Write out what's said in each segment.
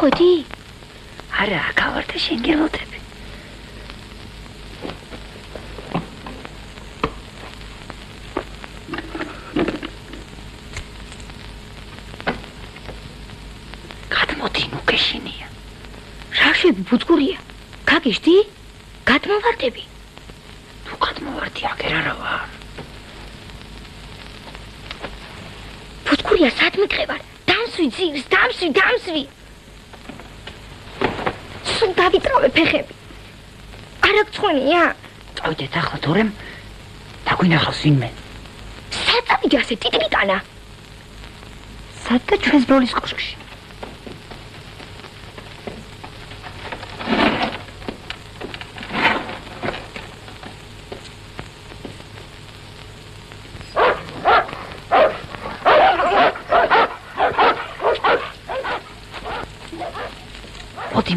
ხოდი? არა, გავარდა შენ გელოდები. გადმოდი, ნუ გეშინია. რაშები ბუძგურია? გაგიშდი? გადმოვარდები. თუ გადმოვარდი, აგერ არა ვარ. ბუძგურია, სად მიყევარ? დამსვი ძირს, დამსვი. სულ დავიტრავე ფეხები. არ აგწვენია? წავიდეთ ახლა თორემ დაგვინახავს ვინმე. სად წავიდე ასე ტიტბიტანა? სად და ჩვენს ბროლის კოშკში.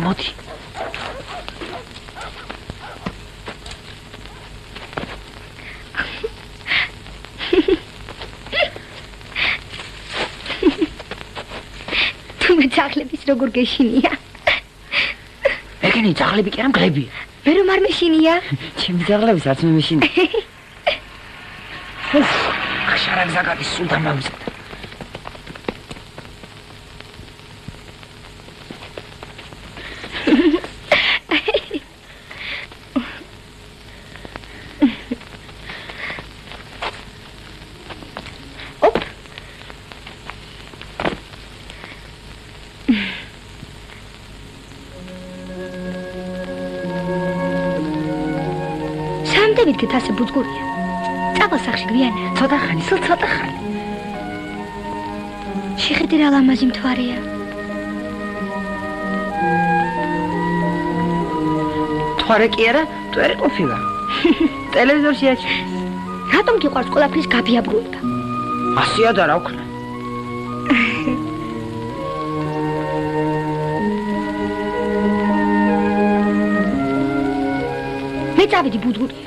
მოდი. თუმე ძაღლების როგორ გეშინია? ეგენი ძაღლები კი არა მგლებია. მე რომ არ მეშინია? ჩემი ძაღლებიც არც მე მეშინია. ახშარაგ ზაგადის სულ დამავიწყდა. გამდევიდგეთ ასე ბუძგურია. წავალ სახში გვიანა. ცოტა ხანი, სულ ცოტა ხანი. შეხედე რა ლამაზი მთვარეა. მთვარე კი არა, მტვერი ყოფილა. ტელევიზორში აჩვენე. რატომ გიყვარს ყველაფრის გაბიაბრუება? ასია და რა ვქნა. მე წავიდი ბუძგურია.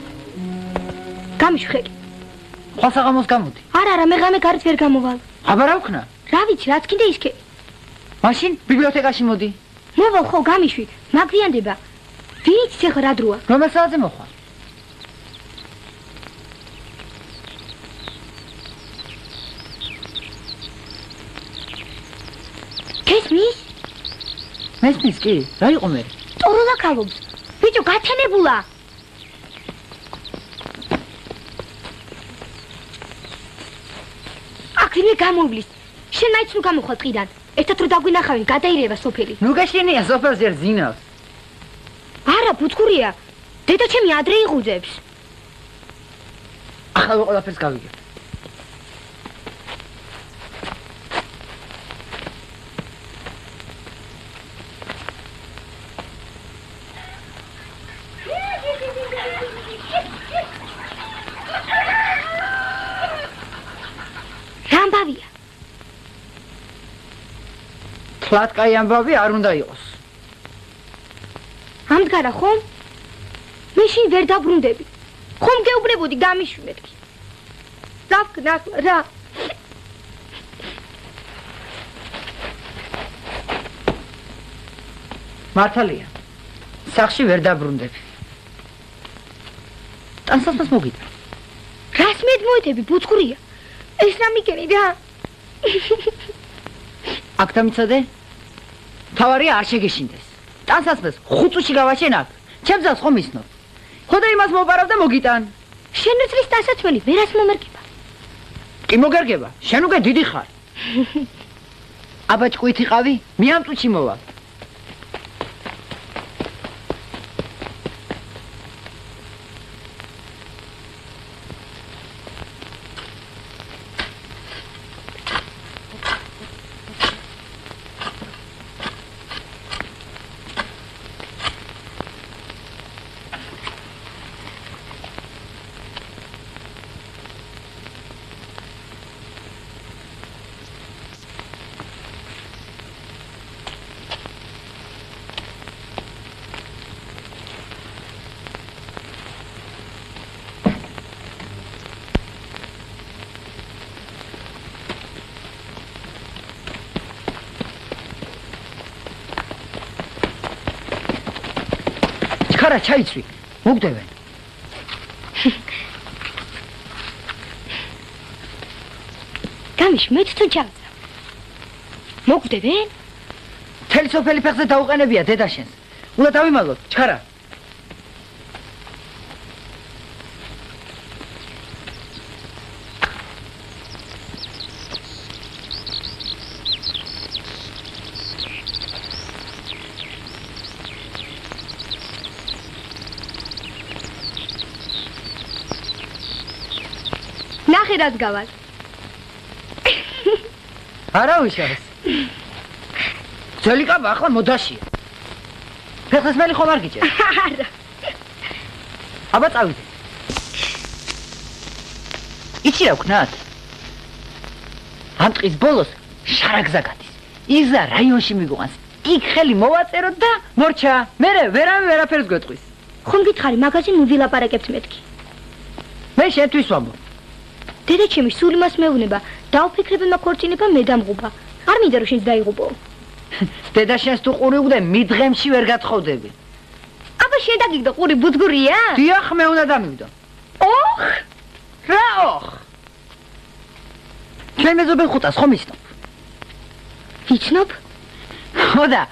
გამიშვხეკი. ხვალ საღამოს გამოდი. არა, მე ღამე გარეთ ვერ გამოვალ. აბა რა ვქნა? რა ვიცი, რაც კიდე ისქე. მაშინ ბიბლიოთეკაში მოდი. მოვალ ხო გამიშვი, მაგრიანდება. ვინ იცის ახლა რა დროა? რომელ საათზე მოხვალ? გესმის? მესმის კი? რა იყო მე? ტოროლა ქალობს. ბიჭო, გათენებულა. აკრინე გამოვლის. შენ მაინც ნუ გამოხვალ ტყიდან. ერთად რო დაგვინახავენ, გადაირევა სოფელი. ნუ გაშენია სოფელს ერთ ზინავს. არა, ბუძგურია. დედა ჩემი ადრე იღუძებს. ახლა ყველაფერს გავიგებ. რამბავია. თლად კაი ამბავი არ უნდა იყოს. ამდგარა ხომ? მე შინ ვერ დაბრუნდები. ხომ გეუბნებოდი გამიშვი მეთქი. რა ვქნა რა? მართალია. სახში ვერ დაბრუნდები. ტანსაცმელს მოგიდა. რას მედმოეთები ბუძგურია? ეს რა მიგენი რა? აქ დამიცადე? თავარია არ შეგეშინდეს. ტანსაცმელს 5 წუთში გავაჩენ აქ. ჩემზას ხომ ისნო? ხოდა იმას მოვარავ და მოგიტან. შენ წლის ტანსაცმელი ვერას მომერგება. კი მოგერგება. შენ უკვე დიდი ხარ. აბა ჭკვით იყავი? მე ამ წუთში მოვალ. ხარა ჩაიცვი. მოგდევენ. გამიშვი, მე თვითონ ჩავწა. მოგდევენ? თელი სოფელი ფეხზე დაუყენებია დედა შენს. უნდა დავიმალოთ, ჩქარა. ნახე რაც გავალ. არა უშავს. ძელი კაბა ახლა მოდაშია. ფეხს მელი ხომ არ გიჭერ? არა. აბა წავიდე. იცი რა ვქნათ? ამ ტყის ბოლოს შარაგზა გადის. იზა რაიონში მიგვანს. იქ ხელი მოვაწეროთ და მორჩა. მე ვერაფერს გვეტყვის. ხომ გითხარი მაგაზინ ნუ ვილაპარაკებთ მეთქი. მე შენთვის ვამბობ. დედა ჩემი სულ იმას მეუბნება, დავფიქრებმა ქორწინება მე დამღუბა. არ მინდა რომ შენც დაიღუბო. დედა შენს თუ ყური უგდე მიდღემში ვერ გათხოვდები. აბა შენ დაგიგდო ყური ბუძგურია? დიახ, მე უნდა დამივდო. ოხ! რა ოხ? ჩვენ მეზობელ ხუტას ხომ იცნობ? ვიცნობ? ხოდა,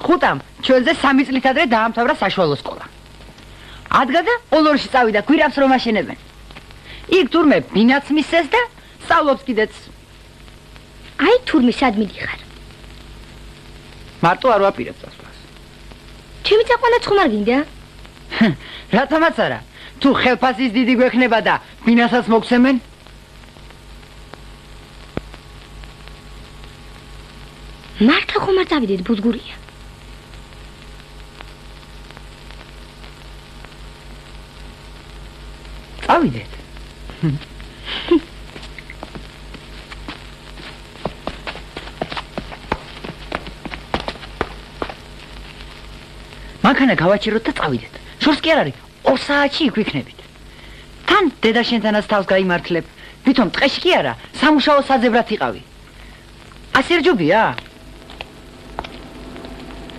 ხუტამ ჩვენზე 3 წლით ადრე დაამთავრა საშუალო სკოლა. ადგა და ოლორში წავიდა გვირაბს რომ აშენებენ. იქ თურმე ბინაც მისცეს და სწავლობს კიდეც. აი თურმე სად მიდიხარ? მარტო არ ვაპირებ წასვლას. ჩემი წაყვანაც ხომ არ გინდა? რათამაც არა. თუ ხელფასის დიდი გვექნება და ბინასაც მოგცემენ? მართლა ხომ არ წავიდეთ ბუძგურია? წავიდეთ. მანქანა გავაჭიროთ და წავიდეთ. შორს კი არ არის, 2 საათში იქ ვიქნებით. თან დედა შენთანაც თავს გაიმართლებ. ვითომ ტყეში კი არა, სამუშაო საძებრად იყავი. ასე რჯობია?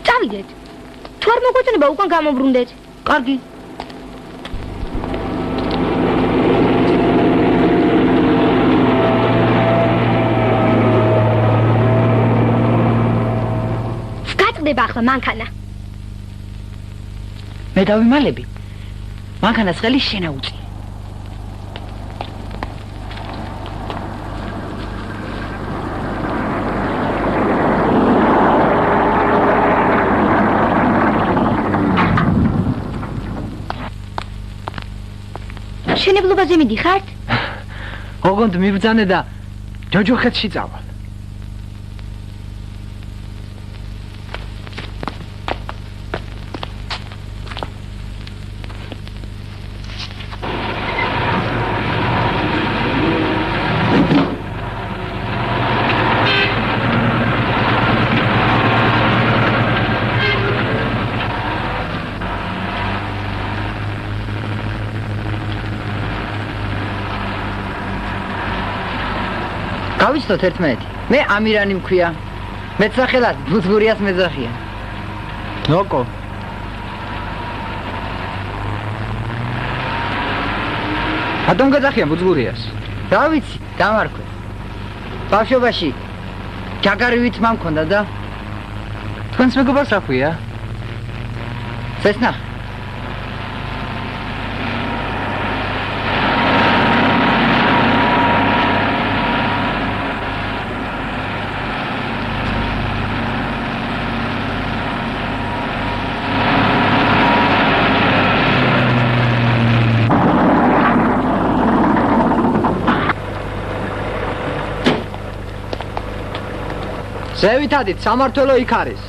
წავიდეთ. თუ არ მოგვეწონება უკან გამობრუნდეთ. კარგი. გაწყდება ახლა მანქანა. მე დავიმალები. მანქანას ხელი შენაუწი. შენებლობაზე მიდიხართ? ოღონდ მიბრძანე და ჯოჯოხეთში წავალ. გავიცნოთ ერთმანეთი. მე ამირანი მქვია. მეც სახელად ბუძგურიას მეძახიან. ნოკო. ატომ გაძახიან ბუძგურიას. რა ვიცი, დამარქვე. ბავშვობაში ჯაგარივით მამქონდა და თქვენს მეგობარს რა ქვია? წესნა. ზევითადით სამართველო იქ არის.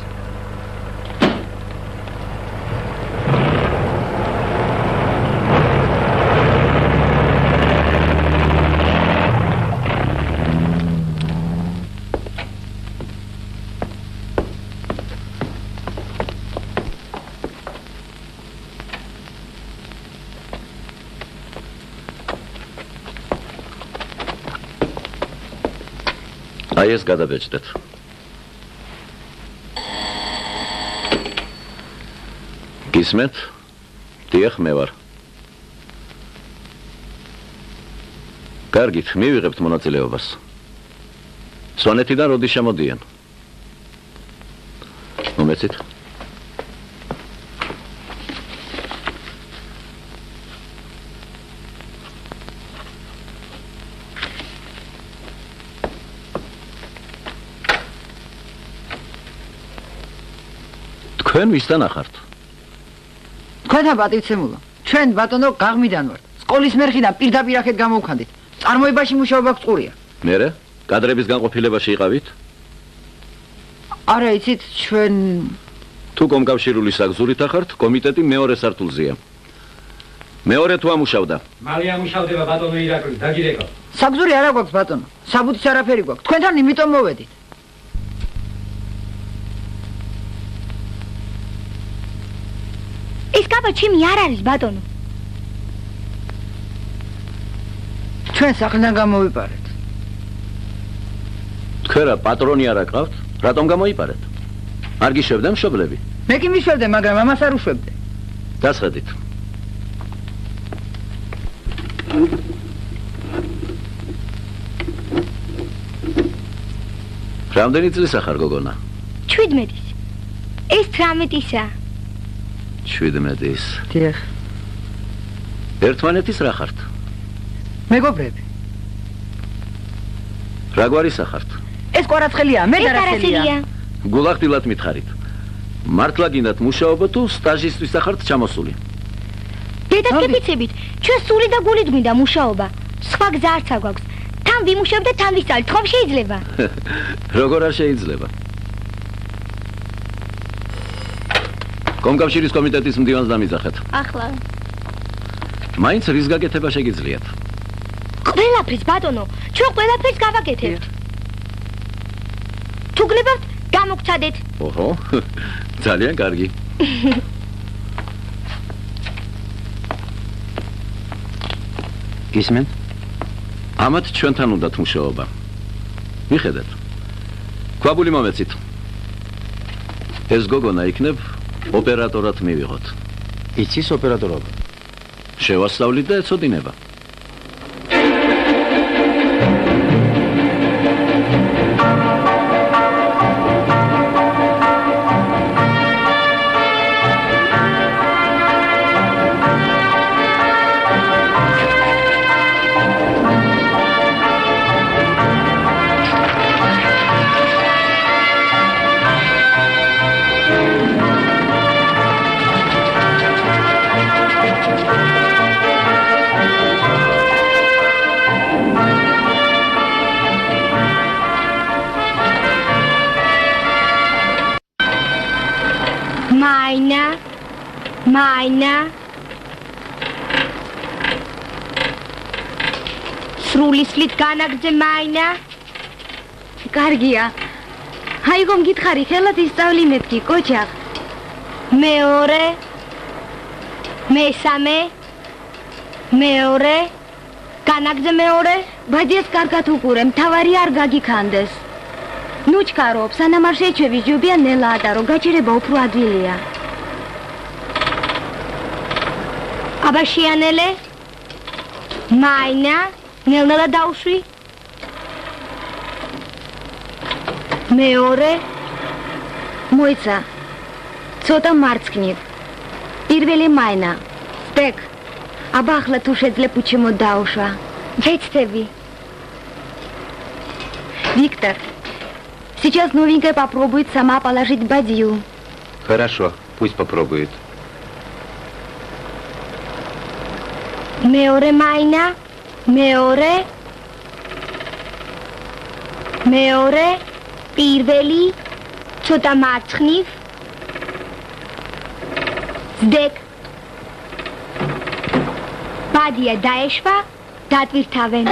აი ეს გადაბეჭდეთ. გისმენთ? დიახ, მე ვარ. კარგით, მივიღებთ მონაწილეობას. სვანეთიდან როდის შემოდიან? მომეცით? თქვენ ვისთან ახართ? თქვენთან პატივცემულო. ჩვენ ბატონო გაღმიდან ვართ. სკოლის მერხიდან პირდაპირ აქეთ გამოვქანდით. წარმოებაში მუშაობა გწყურია. მერე? კადრების განყოფილებაში იყავით? არა იცით, ჩვენ თუ კომკავშირული საგზურით ახართ, კომიტეტი მეორე სართულზეა. მეორე თუ ამუშავდა? მალე ამუშავდება ბატონო ირაკლი, დაგირეკო. საგზური არა გვაქვს ბატონო. საბუთის არაფერი გვაქვს. თქვენთან იმიტომ მოვედით. ეს კაბა ჩემი არ არის ბატონო. ჩვენ სახლიდან გამოვიპარეთ. თქვენ რა პატრონი არა გყავთ? რატომ გამოიპარეთ? არ გიშვებდა მშობლები? მე კი მიშვებდე, მაგრამ ამას არ უშვებდე. დასხედით. რამდენი წლის ახარ გოგონა? 17-ის. ეს 18-ისა. 17-ის. დიახ. ერთმანეთის რა ხართ? მეგობრები. რა გვარი სახართ? ეს კვარაცხელია, მე ეს დარასელია. არასელია. გულახდილად მითხარით. მართლა გინდათ მუშაობა თუ სტაჟისტვის ახართ ჩამოსული? დედას გეფიცებით, ჩვენ სული და გულით გვინდა მუშაობა. სხვა გზა არც არ გვაქვს. თან ვიმუშავებ და თან ვისწავლით, ხომ შეიძლება? როგორ არ შეიძლება? კომკავშირის კომიტეტის მდივანს დამიძახეთ. ახლა. მაინც რის გაკეთება შეგიძლიათ? ყველაფერს ბატონო, ჩვენ ყველაფერს გავაკეთებთ. თუ გნებავთ, გამოგცადეთ. ოჰო, ძალიან კარგი. ისმენ? ამათ ჩვენთან უნდათ მუშაობა. მიხედეთ. ქვაბული მომეცით. ეს გოგონა იქნებ ოპერატორად მივიღოთ. იცის ოპერატორობა. შევასწავლით და ეცოდინება. მაინა სრულისლით განაგძე მაინა კარგია აიგო მგითხარი ხელად ისწავლი მეთქი კოჩახ მეორე მესამე მეორე განაგძე მეორე ბაძიას კარგად უყურე მთავარი არ გაგიქანდეს ნუ ჩქარო სანამ არ შეჩევი ჯობია ნელა ატარო გაჭირება უფრო ადვილია აბაშიანელე მაინა ნელ-ნელა დაუშვი მეორე მოიცა ცოტა მარცხნივ პირველი მაინა სტეკ აბა ახლა თუ შეძლებ უჩემო დაუშვა вецтеви Виктор сейчас новенькая попробует сама положить бадью Хорошо, пусть попробует. მეორე მაინა მეორე პირველი ცოტა მარცხნივ ზდეკ ბადია დაეშვა დატვირთავენ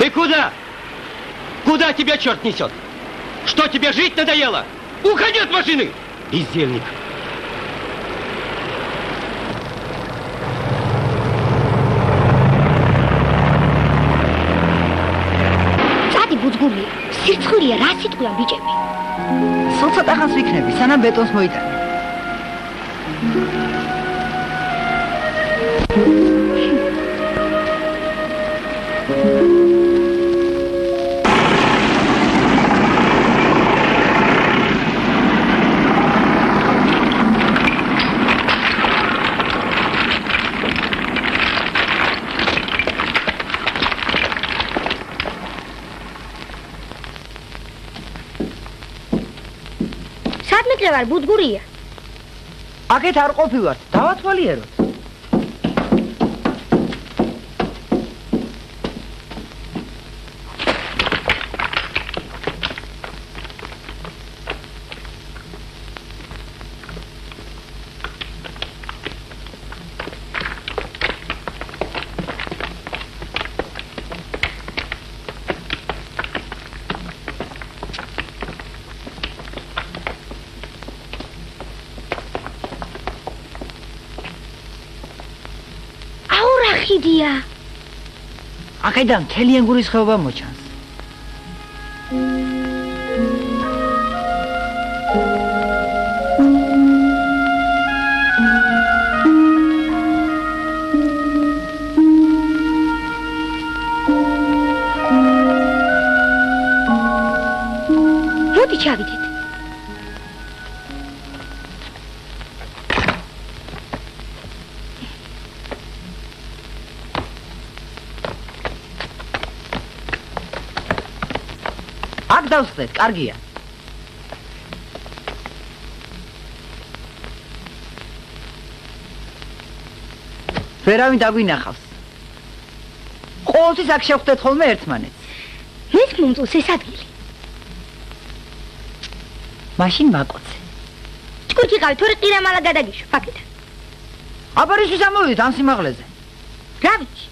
Ты куда? Куда тебя черт несет? Что, тебе жить надоело? Уходи от машины! Бездельник. წადი ბუძგურია სირცხვილია რა სიტყვია ბიჭები სულ ცოტა ხანს ვიქნები სანამ ბეტონს მოიტანე ვარ ბუძგურია აქეთ არ ყოფილვართ დავათვალიეროთ დიდია. აყედან მთელი ენგურის ხეობა მოჩანს. მოდი ჩავიდეთ. აქ დავსხდეთ, კარგია. ვერავინ დაგვინახავს. ყოველთვის აქ შევხვდეთ ხოლმე ერთმანეთს. მის მომწონს ეს ადგილი. მაშინ მაკოცე. ჭკუჭი ყავი, თორე ყირამალა გადაგიშვა, ფაკეთა. აბა რისთვის ამოვიდეთ ამ სიმაღლეზე? რა ვიცი.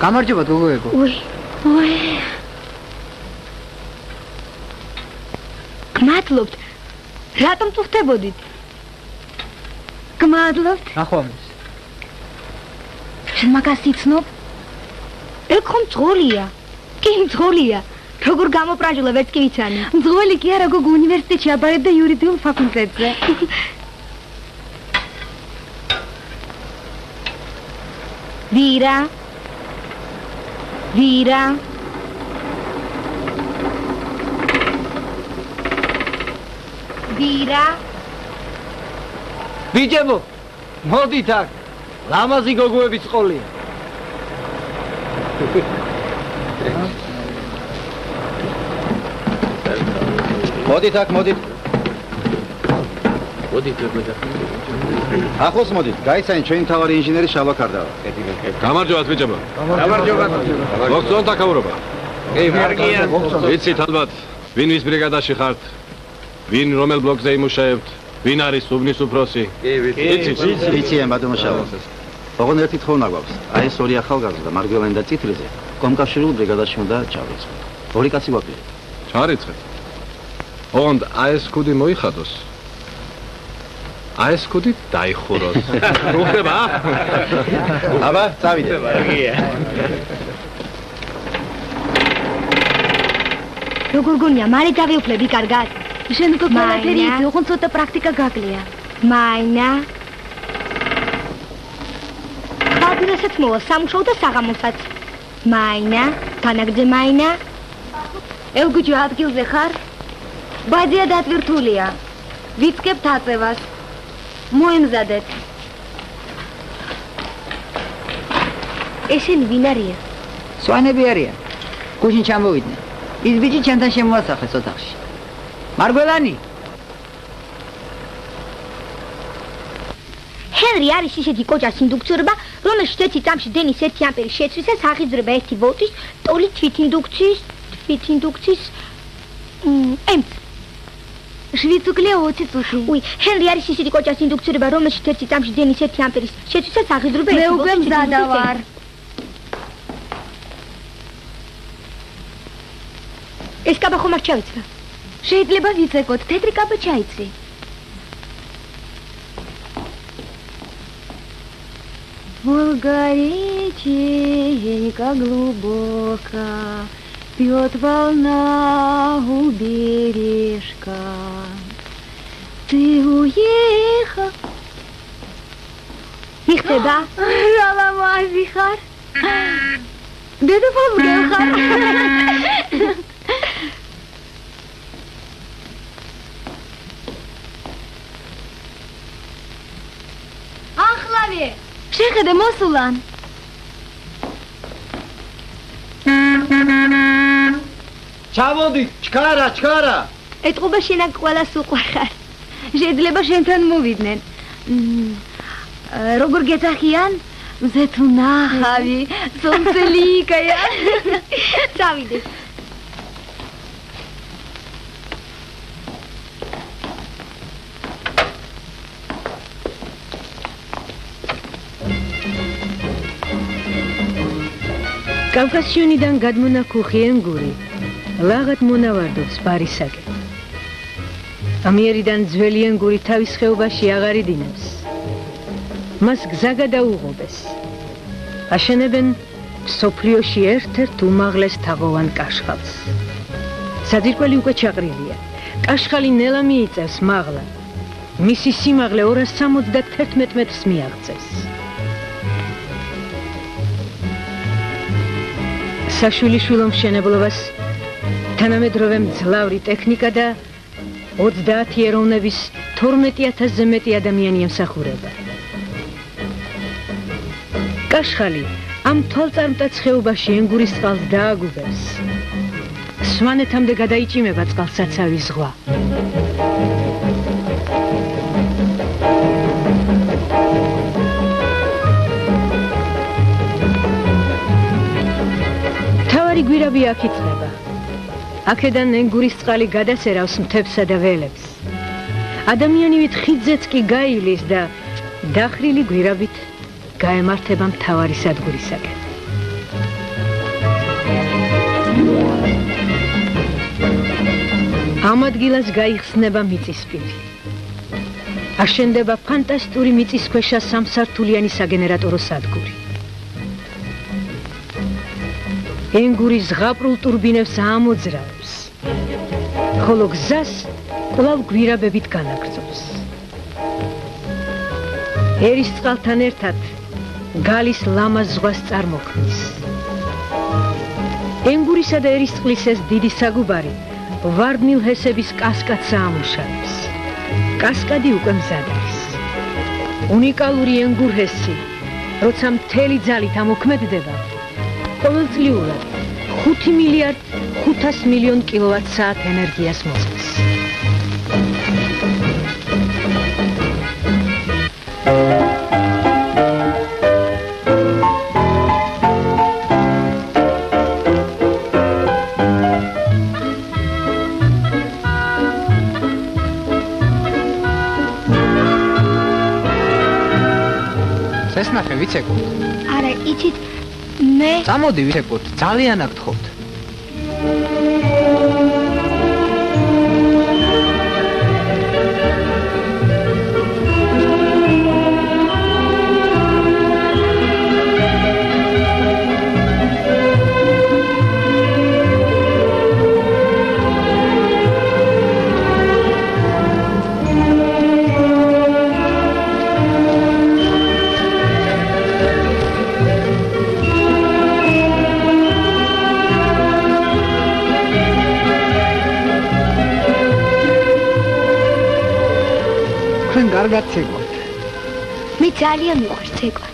გამარჯობა გოგოებო. უი. გმადლობთ. რატომ წუხდებოდით? გმადლობთ. ნახვამდის. შენ მაგას იცნობ? ეგ ხომ ძღოლია. კი ძღოლია. როგორ გამოპრაჟულა ვერც კი ვიცანი. ძღოლი კი არა, გოგო უნივერსიტეტში აბარებდა იურიდიულ ფაკულტეტზე. ვირა. ვირა. ვირა. ბიჭებო, მოდით აქ. ლამაზი გოგოების ყოლია. მოდით აქ, მოდით. მოდით გოგოდა. ახლოს მოდით. გაიცანი ჩვენი თავარი ინჟინერი შალვა ქარდავა. გამარჯობა ბიჭებო. გამარჯობა. მოგწონთ აქაურობა. კი, მარგია. ვიცით ალბათ, ვინ ვის ბრიგადაში ხართ? ვინ რომელ ბლოკზე იმუშავებთ? ვინ არის უბნის უფროსი? კი, ვიცით. ვიციან ბატონო შალვა. ოღონდ ერთი თხოვნა გვაქვს. აი ეს ორი ახალგაზრდა, მარგველანი და წითრიზე, კომკავშირულ ბრიგადაში უნდა ჩავიწყოთ. ორი კაცი გვაქვს. ჩარიცხეთ. ოღონდ აი ეს კუდი მოიხადოს. აი ეს კუდი დაიხუროს. უხდება? აბა, წავიდე. როგორ გონია, მალე დავიუფლები კარგად? შენ უკვე ყველაფერი იცი, ოღონდ ცოტა პრაქტიკა გაკლია. მაინა. ხალბინასაც მოვა სამუშაო და საღამოსაც. მაინა, განაგძე მაინა. ელგუჯო ადგილზე ხარ? ბაძია დატვირთულია. ვიწყებთ აწევას. მოემზადეთ. ესენი ვინ არიან? სვანები არიან. გუშინ ჩამოვიდნენ. ის ბიჭი ჩვენთან შემოასახლეს ოთახში. მარგველანი. ჰენრი არის ისეთი კოჭას ინდუქციურობა, რომელშიც ერთი წამში დენის 1 ამპერის შეცვლისას აღიძვრება 1 ვოლტის ტოლი თვითინდუქციის ემს. შვიდ უკლია 20 წუთი. უი, ჰენრი არის ისეთი კოჭას ინდუქციურობა, რომელშიც ერთი წამში დენის 1 ამპერის შეცვლისას აღიძვრება 1 მე ვოლტის უკვე მზადა ვარ. ეს კაბა ხომ არ ჩავიცვა? შეიძლება ვიცეკოთ, თეთრი კაბა ჩაიცი. Волгореченька глубоко, пьет волна у бережка. Ты уехал. მიხდება? რა ლამაზი ხარ? დედოფალ გელხარ? ახლავე. შეხედე მოსულან. ჩამოდი, ჩქარა. ეთყობა შენაკ ყველას უყვარხარ. შეიძლება შენთან მოვიდნენ. როგორ გეძახიან? მზე თუ ნახავი, სომცელიკაია. წავიდე. კავკასიონიდან გადმონაქუხი ენგური ლაღად მონავარდობს ბარისაკენ. ამიერიდან ძველი ენგური თავის ხეობაში აღარ იდინებს. მას გზა გადაუღობეს. აშენებენ მსოფლიოში ერთ-ერთ უმაღლეს თაღოვან კაშხალს. საძირკველი უკვე ჩაყრილია. კაშხალი ნელა მიიწევს მაღლა. მისი სიმაღლე 271 მეტრს მიაღწევს. საშვილიშვილო მშენებლობას თანამედროვე მძლავრი ტექნიკა და 30 ეროვნების 12000-ზე მეტი ადამიანი ემსახურება. კაშხალი ამ თვალწარმტაც ხეობაში ენგურის წყალს დააგუბებს. სვანეთამდე გადაიჭიმება წყალსაცავის ზღვა. თავარი გვირაბი აქ იწყება. აქედან ენგურის წყალი გადასერავს მთებსა და ველებს. ადამიანივით ხიდზეც კი გაივლის და დახრილი გვირაბით გაემართება მთავარი სადგურისაკენ. ამ ადგილას გაიხსნება მიწისპირი. აშენდება ფანტასტური მიწისქვეშა სამსართულიანი საგენერატორო სადგური. ენგური ზღაპრულ ტურბინებს ამოძრავებს, ხოლო გზას კვლავ გვირაბებით განაგრძობს. ერის წყალთან ერთად გალის ლამაზ ზღვას წარმოქმნის. ენგურისა და ერისწყლის ეს დიდი საგუბარი ვარდნილ ჰესების კასკადს აამუშავებს. კასკადი უკვე მზად არის. უნიკალური ენგურჰესი, როცა მთელი ძალით ამოქმედდება, ყოველწლიურად 5 მილიარდ 500 მილიონ კილოვატ-საათ ენერგიას მოსცემს. ეს ნახე ვიცეკოთ. არა, იცით მე წამოდი ვიცეკოთ, ძალიან აქ გთხოვთ. კარგად ცეკვავთ. მე ძალიან მიყვარს ცეკვა.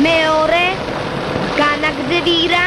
მეორე განაგრძები რა?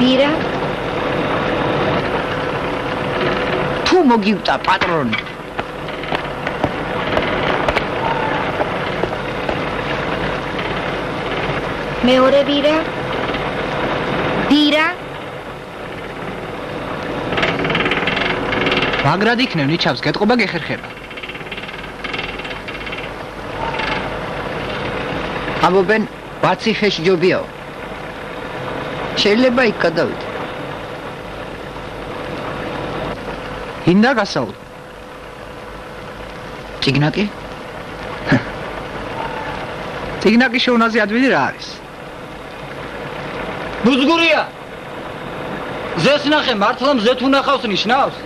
ვირა თუ მოგივტა პატრონი. მეორე ვირა ვირა მაგრად იქნებ ნიჩავს გეტყობა გეხერხება. ამობენ ბაცი ხეში ჯობიაო. შეიძლება იქ გადავიდე. ინდა გასაუბრ. ციგნაკი? ციგნაკი შეუნაზე ადვილი რა არის? ბუზგურია. ზეს ნახე მართლა მზეთ უნახავს ნიშნავს?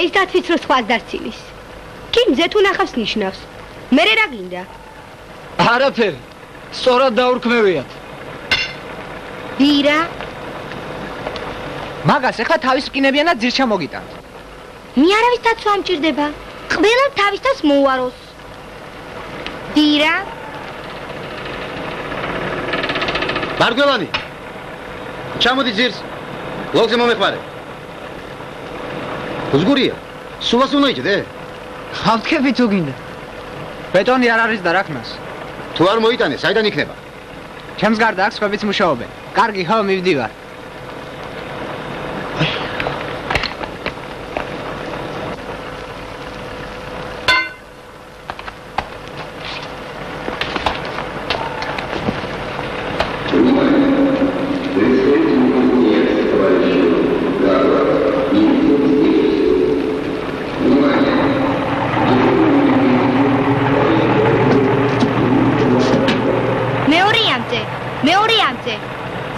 ეს დათვიც რო სხვას დარცილის კი მზეთ უნახავს ნიშნავს მე რა გინდა არაფერი. სწორად დაურქმევიათ. ვირა მაგას ეხლა თავის რკინებიანად ძირჩა მოგიტანთ. მე არავის დაცვა ამჭირდება ყველა თავის თავს მოუაროს ვირა მარგველანი. ჩამოდი ძირს. ლოგზე მომეხმარე. ბუზგურია. სულას უნდა იჭდე? ხავთქები თუ გინდა. ბეტონი არ არის და რა ქნას. თუ არ მოიტანე, საიდან იქნება? ჩემს გარდა აქ სხვებიც მუშაობენ. კარგი, ხო, მივდივარ. მეორეამდე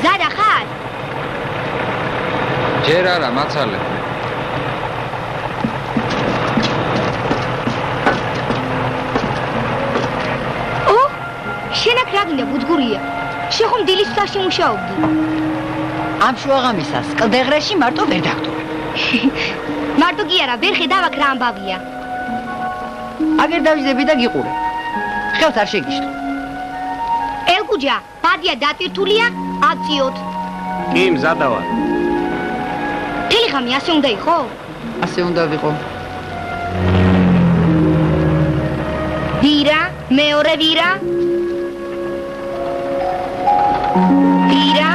ზარა ხარ ჯერ არა მაცალე. ო შენ აქ რა გინდა ბუძგურია შენ ხომ დილის სახლში მუშაობდი ამ შუაღამისას კლდეღრაში მარტო ვერ დაგდო. მარტო კი არა ვერ ხედავ აქ რა ამბავია აგერ დავიზები და გიყურე. ხელს არ შეგიშტო. ელგუჯა ბადია დატვირთულია აწიოთ კი მზადა ვარ. მთელი ხამი ასე უნდა იყო ასე უნდა ვიყო. ვირა მეორე ვირა ვირა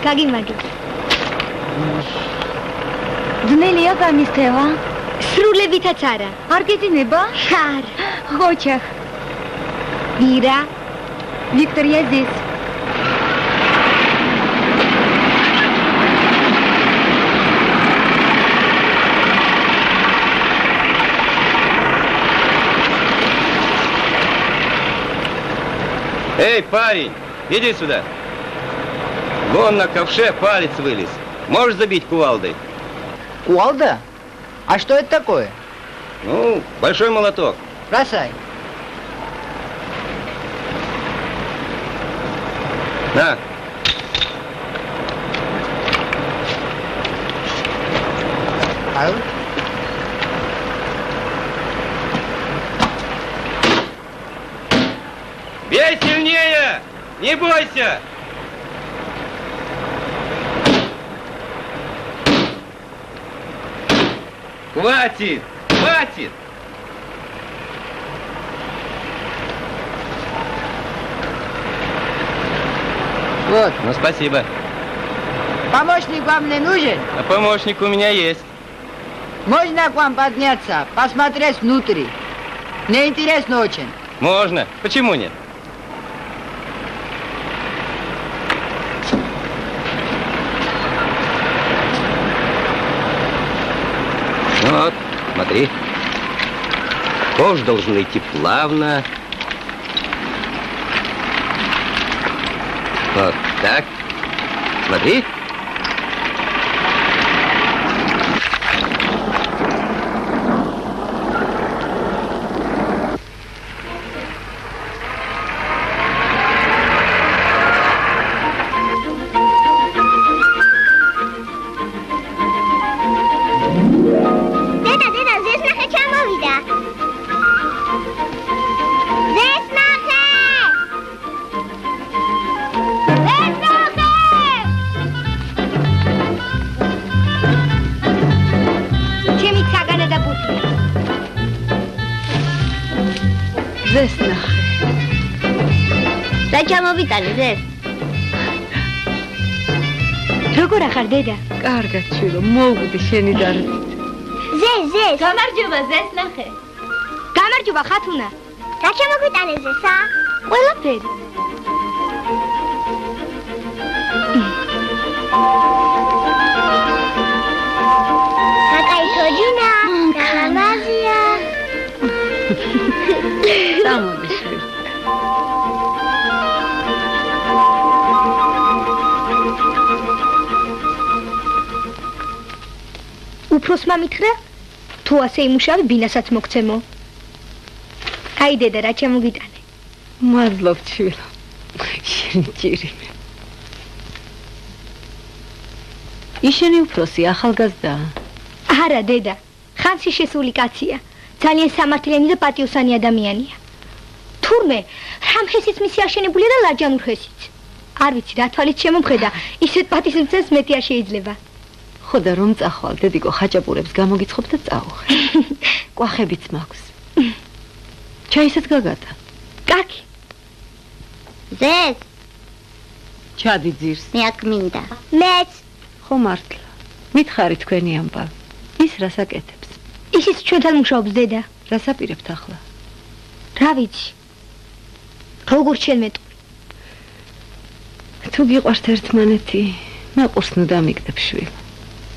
გაგიმაგე ძნელია გამისთევა სრულებითაც არა არ გეძინება არ ხოჩახ ვირა Виктория здесь Эй, парень, иди сюда. Вон на ковше палец вылез. Можешь забить кувалдой? Кувалда? А что это такое? Ну, большой молоток. Бросай. На. Ау. Бей сильнее! Не бойся! Хватит! Хватит! Вот. Ну, спасибо. Помощник вам не нужен? А помощник у меня есть. Можно к вам подняться, посмотреть внутри? Мне интересно очень. Можно. Почему нет? Вот, смотри. Тоже должен идти плавно. Вот так. Смотри. ჩამოვიტანე ზეს. როგორ ახარ დედა? კარგად შვილო, მოვუდი შენი დარდით. ზეს. გამარჯობა ზეს ნახე. გამარჯობა ხათუნა. რა ჩამოვიტანე ზესა? ყველაფერი. აკაი თოჯინა. გამაზია. წამოდი შვილო. უფროსმა მითხრა, თუ ასე იმუშავე, ბინასაც მოგცემო. აი დედა, რა ჩამოგიტანე. მადლობ შვილო. შენი ჭირიმე. ისინი უფროსი ახალგაზრდაა. არა დედა, ხანსი შესული კაცია. ძალიან სამართლიანი და პატიოსანი ადამიანია. თურმე, რამხესიც მისი აშენებულია და ლარჯანურ ხესიც. არ ვიცი, რა თვალით შემომხედა, ისეთ პატივისმცემს მეტი არ შეიძლება. ხო და რომ წახვალ, დედიკო ხაჭაპურებს გამოგიცხობ და წაუხე. კვახებიც მაქვს. ჩაისაც გაგატა. კაკი. ზეს. ჩადი ძირს. მე აქ მინდა. მეც. ხო მართლა. მითხარი თქვენი ამბავი. ის რას აკეთებს? ისიც ჩვენთან მუშაობს დედა. რას აპირებთ ახლა? რა ვიცი. როგორ შენ მეტყვი? თუ გიყვართ ერთმანეთი, მე ყურს ნუ დამიგდებ შვილო.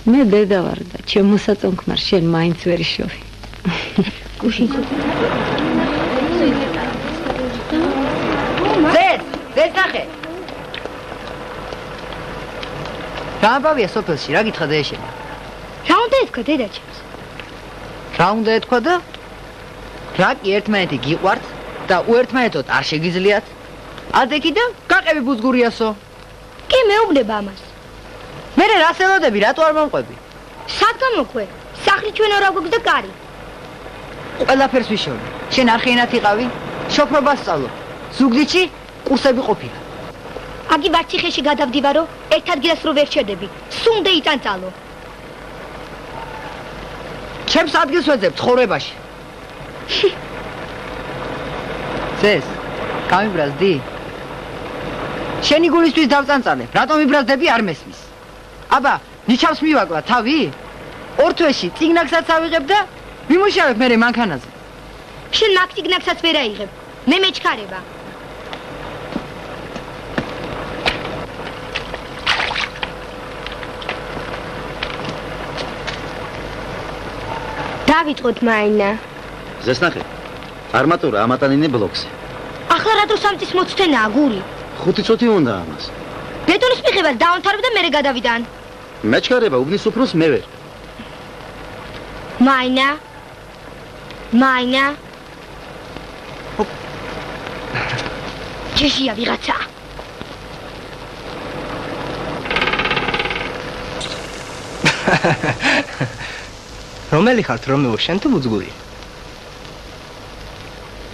მე დედა ვარ და ჩემ მოსაწონქმარ შენ მაინც ვერ იშოვი. ზეს ნახე. რა ამბავია სოფელში, რა გითხრა და ეშენა? რა უნდა ეთქვა დედა ჩემს? რა უნდა ეთქვა და? რა კი ერთმანეთი გიყვართ და უერთმანეთოდ არ შეგიძლიათ? ადექი და გაყევი ბუძგურიასო. კი მეუბნება ამას. მე რას ელოდები, რატო არ მომყვები? სად გამოქვე? სახლი ჩვენო რა გვაქვს და კარი. ყველაფერს ვიშოვე. შენ არხენად იყავი? შოფრობას სწავლობ. ზუგდიდში კურსები ყოფილა. აგი ვარციხეში გადავდივარო, ერთ ადგილას რო ვერ შედები. სუნდე იტანწალო. ჩემს ადგილს ვეძებ ცხოვრებაში. ზეს, გამიბრაზდი? შენი გულისთვის დავწანწალე, რატომ იბრაზდები არ მესმის? აბა, ნიჩავს მივაკლა თავი? ორ თვეში წიგნაკსაც ავიღებ და ვიმუშავებ მერე მანქანაზე. შენ მაგ წიგნაკსაც ვერ აიღებ. მე მეჩქარება. დავიწყოთ მაინა. ზეს ნახე. არმატურა ამატანინე ბლოკზე. ახლა რა დრო სამწის მოცდენაა გური? 5 წუთი უნდა ამას. ბეტონის მიღებას დავამთავრებ და მერე გადავიდან. მეჩქარება უბნის უფროს მე ვერ. მაინა. ჯეშია ვიღაცა. რომელი ხართ რომეო, შენ თუ ბუძგური?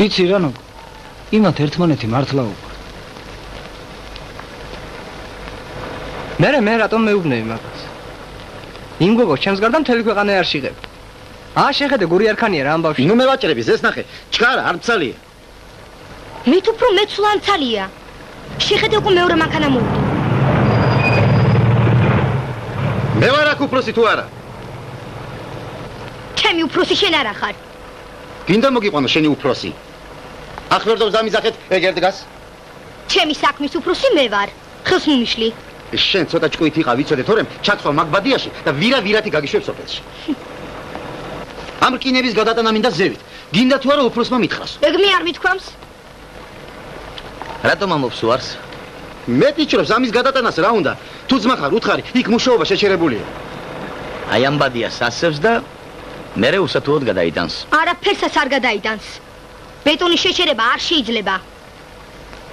იცი რანო? იმათ ერთმანეთი მართლა უყვართ. მე რატომ მეუბნები მაგას? იმ გოგოს ჩემს გარდა მთელი ქვეყანა არ შეღებ. შეხედე გური არქანია რა ამბავში. ნუ მევაჭრები, ზეს ნახე. ჩქარა, არ მცალია. მით უფრო მეცულ ამცალია. შეხედე უკვე მეორე მანქანა მოვიდა. მე ვარ აქ უფროსი თუ არა? ჩემი უფროსი შენ არა ხარ. გინდა მოგიყვანო შენი უფროსი. ახლა დამიზახეთ ეგერ დგას. ჩემი საქმის უფროსი მე ვარ. ხელს მომიშლი. შენ ცოტა ჭკუით იყავ, ვიცოდე, თორემ ჩაცვა მაგბადიაში და ვირა-ვირათი გაგიშვებ სოფელში. ამ რკინების გადატანა მინდა ზევით. გინდა თუ არა უფროსმა მითხრას. ეგ მე არ მithქვამს. რატომ ამობს უარს? მე ტიჩრობს ამის გადატანას რა უნდა? თუ ძმა ხარ, უთხარი, იქ მუშაობა შეჩერებულია. აი ამ ბადიას ასევს და მერე უსათუოდ გადაიტანს. არაფერსაც არ გადაიტანს. ბეტონის შეჩერება არ შეიძლება.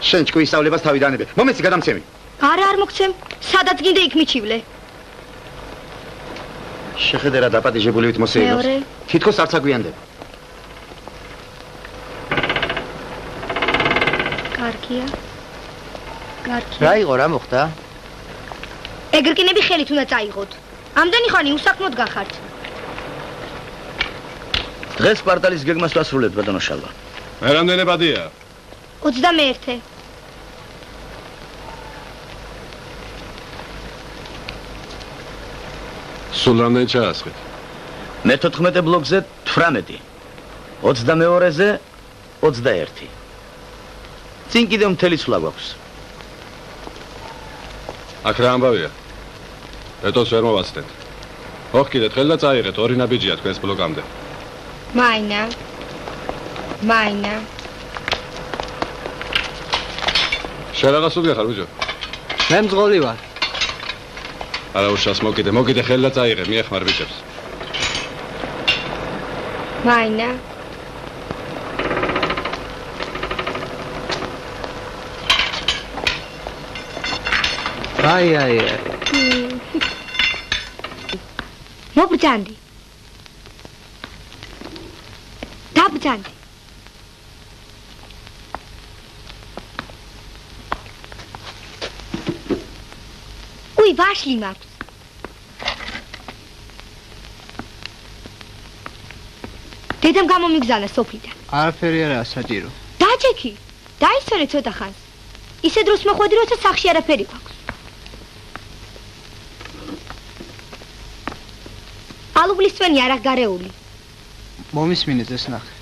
შენ ჭკუის სწავლებას თავი დანებე. მომეცი გადამცემი. არა არ მოგცემ. სადაც გინდა იქ მიჩივლე. შეხედე რა დაპატიჟებულივით მოსეილობს. მეორე. თითქოს არც აგვიანდება. კარგია. კარგია. რა იყო, რა მოხდა? ეგ რკინები ხელით უნდა წაიღოთ. ამდენი ხანი უსაქმოდ გახართ. დღეს პარტალის გეგმას ვასრულებთ ბატონო შალვა. მე რამდენი ბადია? 21. სულ რამდენი ჩაასხეთ? მე 14 ბლოკზე 18. 22-ზე 21. წინ კიდევ მთელი ცვლა გვაქვს. აქ რა ამბავია? ეტოს ვერ მოვაცდეთ. ოხ კიდე თხელ და წაიღეთ, ორი ნაბიჯია თქვენს ბლოკამდე. მაინა. შენ რაღაცოდ გახარ ბიჭო? მე მძღოლი ვარ. არა უშავს მოკიდე ხელ და წაიღე, მიეხმარ ბიჭებს. მაინა. აი. მობრძანდი. დაბრძანდი. უი, ვაშლი მაქვს. დედამ გამომიგზავნა სოფლიდან. არაფერი არაა საჭირო. დაჭექი. დაისწორე ცოტა ხანს. ისე დროს მოხვედი, როცა სახში არაფერი გვაქვს. ალუბლის წვენი არა გარეული. მომისმინე ეს ნახე.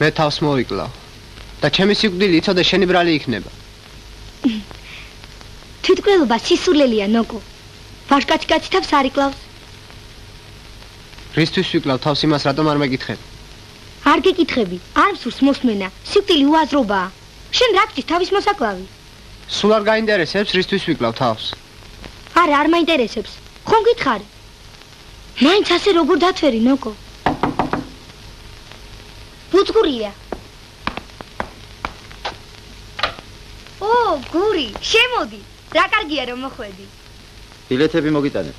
მე თავს მოვიკლავ და ჩემი სიკვდილი იცოდე შენი ბრალი იქნება. თვითმკვლელობა სისულელია, ნოკო. ვაჟკაცი კაცი თავს არ იკლავს. რისთვის ვიკლავ თავს იმას რატომ არ მეკითხებ? არ გეკითხები, არ მსურს მოსმენა, სიკვდილი უაზრობაა. შენ რა გჭირს თავის მოსაკლავი? სულ არ გაინტერესებს რისთვის ვიკლავ თავს? არა, არ მაინტერესებს. ხომ გითხარი? მაინც ასე როგორ დათვერი, ნოკო? ბუძგურია. ო, გური, შემოდი. რა კარგია რომ მოხვედი. ბილეთები მოგიტანეთ.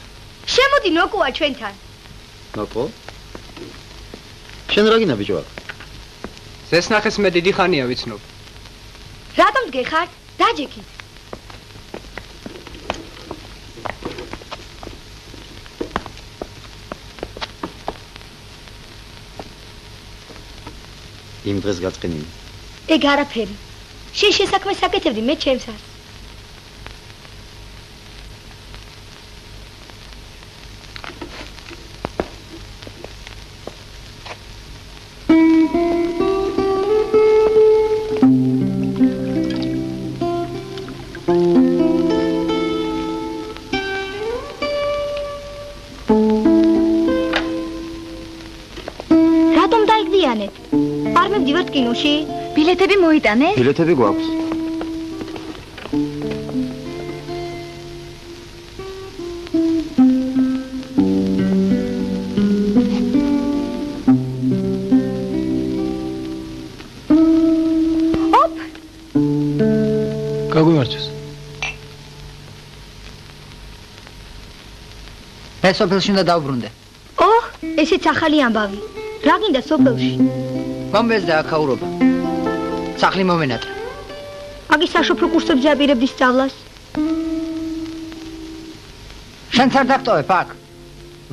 შემოდი ნოკოა ჩვენთან. ნოკო? შენ რა გინდა ბიჭო? ეს ნახეს მე დიდი ხანია ვიცნობ. რატომ გეხარ? დაჯექით. იმ დღეს გაწყენილი. ეგ არაფერი. შენ შესაქმეს საკეთებდი მე ჩემსაც. რატომ დაიგდიანეთ? არ მივდივართ კინოში? ბილეთები მოიტანე? ბილეთები გვაქვს. ოპ! გაგვიმარჯოს. მე სოფელში უნდა დავბრუნდე. ოჰ, ესეც ახალი ამბავი. რა გინდა სოფელში? მომბეზდა აქაურობა. სახლი მომენატრა. აგი საშოფლო კურსებზე აპირებდი სწავლას. შენ არ დაგტოვებ აქ?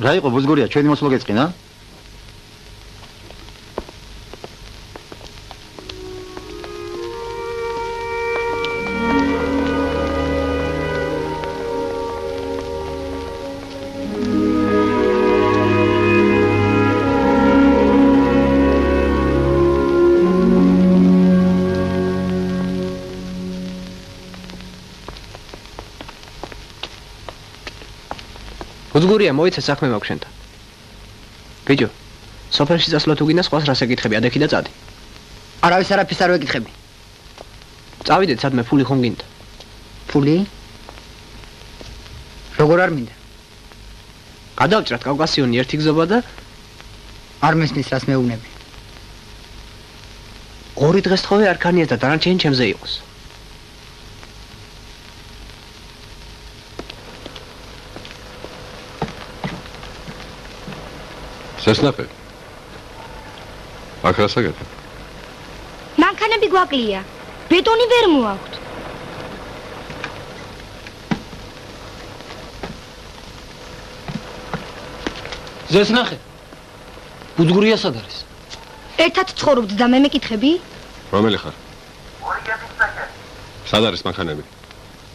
რა იყო ბუძგურია, ჩვენი მოსვლა გეწყინა? უძგურია მოიცე საქმე მაქვს შენთან. ბიჭო, სოფელში წასვლა თუ გინდა სხვას რას ეკითხები, ადექი და წადი. არავის არაფერს არ ვეკითხები. წავიდეთ სადმე ფული ხომ გინდა. ფული? როგორ არ მინდა? გადავჭრათ კავკასიონი ერთი გზობა და არ მესმის რას მეუბნები. 2 დღეს თხოვე არ ქანიეს და დანარჩენი ჩემზე იყოს. სესნაფე. აქ რას აკეთებ? მანქანები გვაკლია. ბეტონი ვერ მოაქვთ. ზესნახე. უძგურია სად არის? ერთად ცხოვრობთ და მე მეკითხები? რომელი ხარ? ორიგების წაკე. სად არის მანქანები?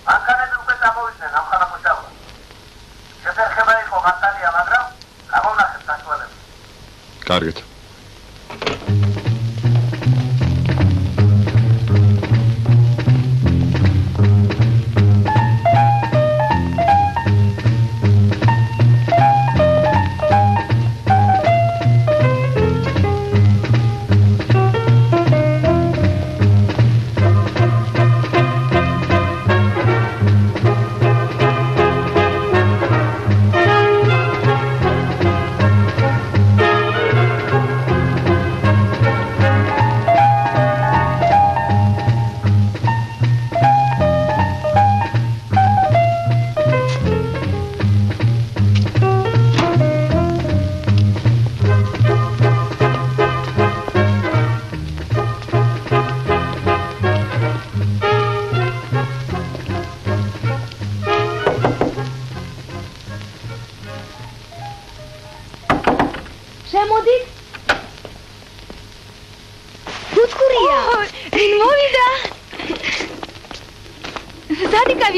მანქანები უკვე წამოვიდნენ ამხანა მოჭალა. შეფერხება იყო მანქანია, მაგრამ გამოვნახეთ საშუალება. კარგით.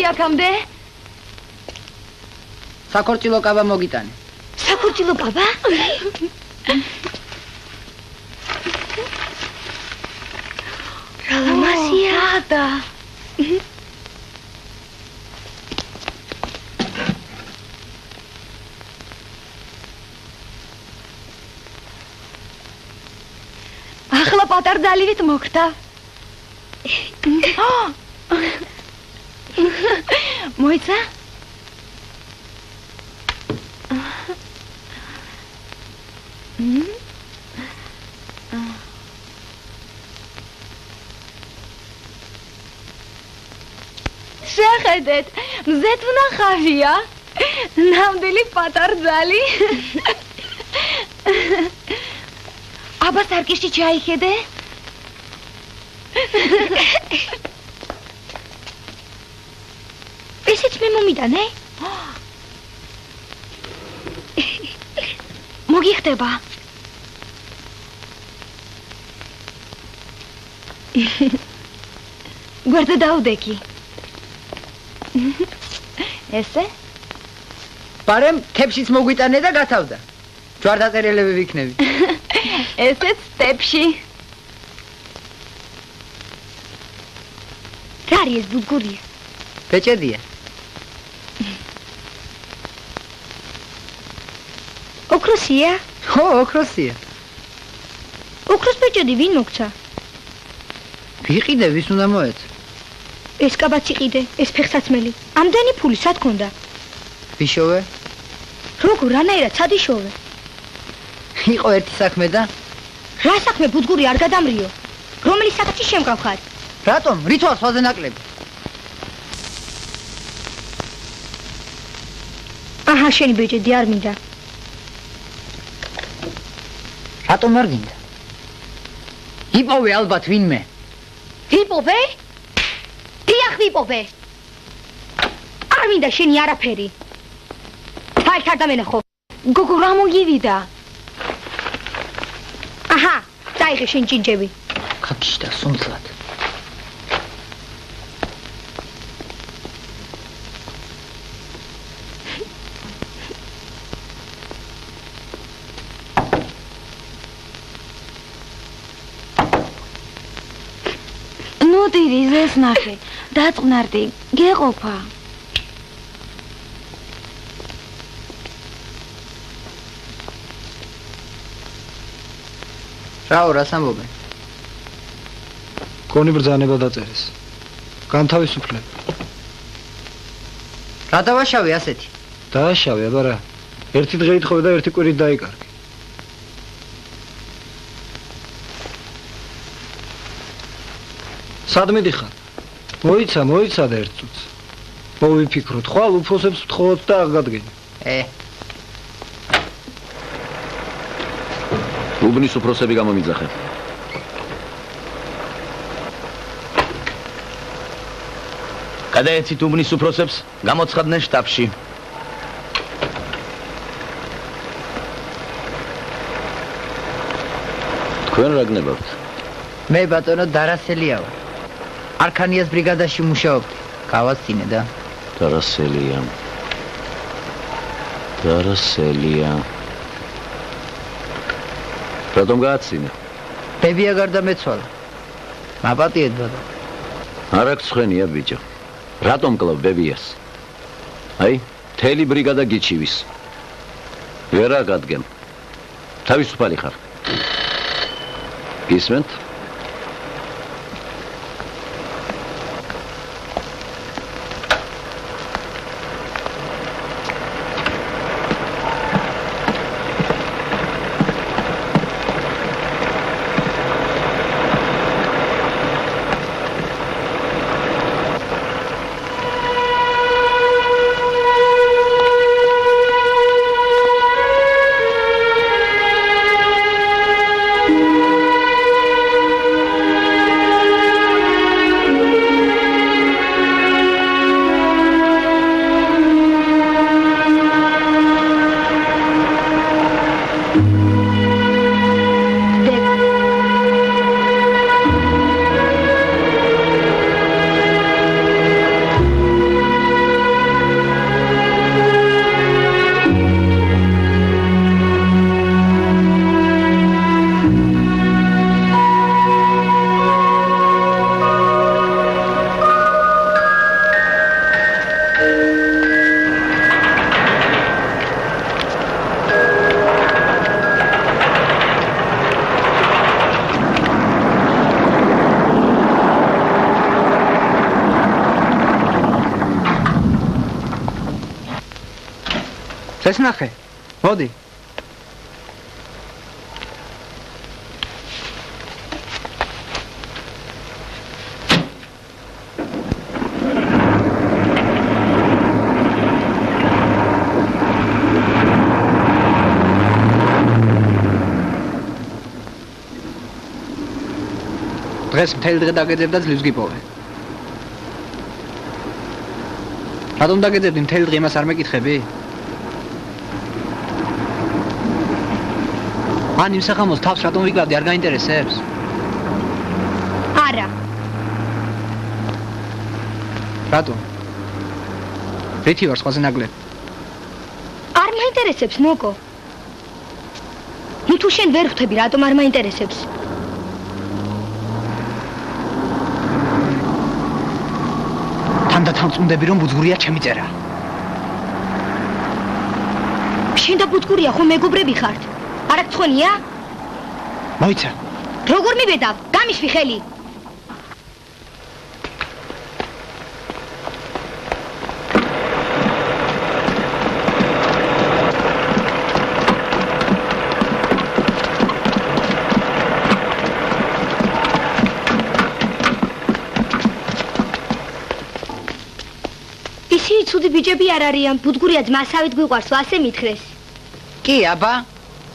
აქამდე? საქორწილო კაბა მოგიტანე. საქორწილო კაბა? რა ლამაზია და ახლა პატარძალივით მოგხდა. მოიცა? შეხედეთ, მზეთ ვნახავია. ნამდვილი პატარძალი. აბა სარკეში ჩაიხედე. ესეც მე მომიტანე? მოგიხდება. გვერდზე დავდექი. ესე? პარემ თეფშიც მოგვიტანე და გათავდა. ჯვარდაწერილები ვიქნები. ესეც თეფში. რა არის ეს ბუძგურია? ბეჭედია. ოქროსია? ხო, ოქროსია. ოქროს ბეჭედი ვინ მოგცა? ვიყიდე, ვის უნდა მოეც? ეს კაბაც იყიდე, ეს ფეხსაცმელი. ამდენი ფული სად ქონდა? ვიშოვე? როგორ, რანაირად სად იშოვე? იყო ერთი საქმე და? რა საქმე ბუძგური არ გადამრიო? რომელი საკაცი შემკავხარ? რატომ? რითვარ სხვაზე ნაკლები? აჰა, შენი ბეჭედი არ მინდა. რატომ არ გინდა? იპოვე ალბათ ვინმე. ვიპოვე? დიახ, ვიპოვე. არ მინდა შენი არაფერი. თალ თარდამენახო. გოგო რა მოგივიდა? აჰა, წაიღე შენ ჭინჭები. ხაქიშდა სუნთლად. ნუდირი ზესნახე, დაწყნარდი, გეყოფა. რაო, რას ამბობენ? გონი ბრძანება დაწერეს. განთავისუფლებ. რა დავაშავე ასეთი? დააშავე, აბა რა. ერთი დღე ითხოვე და ერთი კვირით დაიკარგე. სად მიდიხარ? მოიცა და ერთ წუთს. მოვიფიქროთ, ხვალ უფროსებს ვთხოვოთ და აღგადგენი. უბნის უფროსები გამომიძახე. გადაეცით უბნის უფროსებს, გამოცხადდნენ შტაბში. თქვენ რა გნებავთ? მე ბატონო დარასელია ვარ. არქანიას ბრიგადაში მუშაობდი. გავასწინე და დარასელია. რატომ გააცინე? ბებია გარდამეცვალა. მაპატიეთ ბატონო. არ აქვს ცხენია ბიჭო. რატომ კლავ ბებიას? აი, მთელი ბრიგადა გიჩივის. ვერ აგადგენ. თავისუფალი ხარ. გისმენთ? ეს ნახე. მოდი. დღეს მთელი დღე დაგეძებ და ძლივს გიპოვე. რატომ დაგეძებდი მთელი დღე იმას არ მეკითხები? ან იმ სახამოს თავს რატომ ვიკლავდი არ გაინტერესებს? არა. რატომ? რითი ვარ სხვაზე ნაკლები? არ მაინტერესებს მოკო. ნუ თუ შენ ვერ ხვდები რატომ არ მაინტერესებს? თანდათან წუნდები რომ ბუძგურია ჩემი წერა. შენ და ბუძგურია ხო მეგობრები ხართ? არ აქვს ცხონია? მოიცა. როგორ მივედავ? გამიშვი ხელი. ისინი ცუდი ბიჭები არ არიან, ბუძგურია ძმასავით გვიყვარს, ასე მითხრეს. კი, აბა.